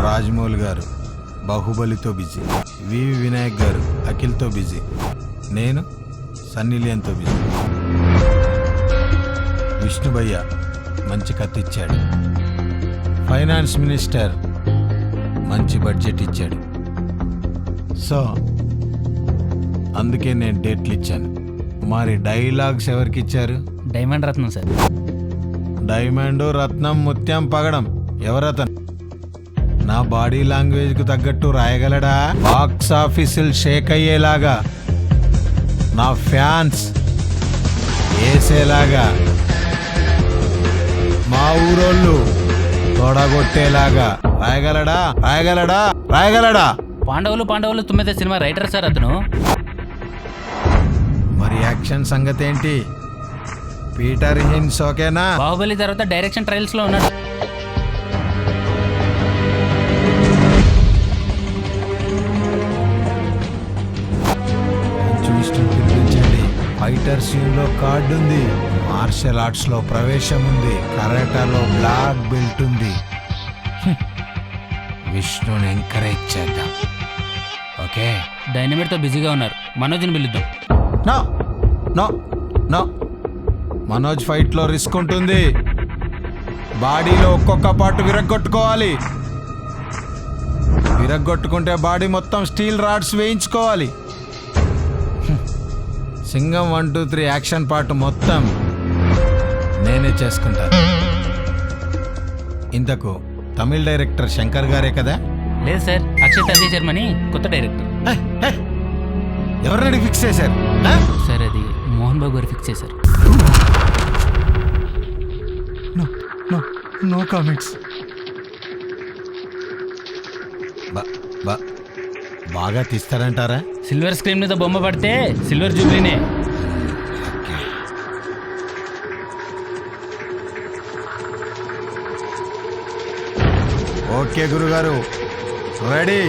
రాజమౌళి గారు బాహుబలితో బిజీ, వివి వినాయక్ గారు అఖిల్తో బిజీ, నేను సన్నీ లియోన్తో బిజీ. విష్ణుభయ్య మంచి కత్తి ఇచ్చాడు, ఫైనాన్స్ మినిస్టర్ మంచి బడ్జెట్ ఇచ్చాడు. సో అందుకే నేను డేట్లు ఇచ్చాను. మరి డైలాగ్స్ ఎవరికి ఇచ్చారు? డైమండ్ రత్నం సార్. డైమండ్, రత్నం, ముత్యం, పగడం ఎవరతను? నా బాడీ లాంగ్వేజ్ కు తగ్గట్టు రాయగలడా? బాక్స్ ఆఫీసులు షేక్ అయ్యేలాగా, నా ఫ్యాన్స్ వేసేలాగా, మా ఊరోళ్ళు తొడగొట్టేలాగా రాయగలడా? రాయగలడా? రాయగలడా? పాండవులు తుమ్మిద సినిమా రైటర్ సార్ అతను. మరి యాక్షన్ సంగతి ఏంటి? పీటర్ హిన్స్ ఓకేనా? బాహుబలి తర్వాత డైరెక్షన్ ట్రయల్స్ లో ఉన్నాడు. ఫైటర్ సీన్ లో కార్డు ఉంది, మార్షల్ ఆర్ట్స్ లో ప్రవేశం ఉంది, కరాటాలో బ్లాక్ బెల్ట్ ఉంది. విష్ణుని ఎంకరేజ్ చేద్దాం. ఓకే, డైనమిట్ తో బిజీగా ఉన్నారు, మనోజ్ని పిలుద్దాం. No no no, Manoj fight లో రిస్క్ ఉంటుంది. బాడీలో ఒక్కొక్క పార్ట్ విరగ్గొట్టుకోవాలి. విరగ్గొట్టుకుంటే బాడీ మొత్తం స్టీల్ రాడ్స్ వేయించుకోవాలి. సింగం 1, 2, 3 యాక్షన్ పార్ట్ మొత్తం నేనే చేసుకుంటాను. ఇంతకు తమిళ డైరెక్టర్ శంకర్ గారే కదా? లేదు సార్, అక్షయ్ తల్లి శర్మని కొత్త డైరెక్టర్. ఎవరిని ఫిక్స్ చేశారు సార్? అది మోహన్ బాబు గారు ఫిక్స్ చేశారు. No comments. బాగా తీస్తారంటారా? సిల్వర్ స్క్రీన్ మీద బొమ్మ పడితే సిల్వర్ జూబ్లీనే. ఓకే గురుగారు, రెడీ.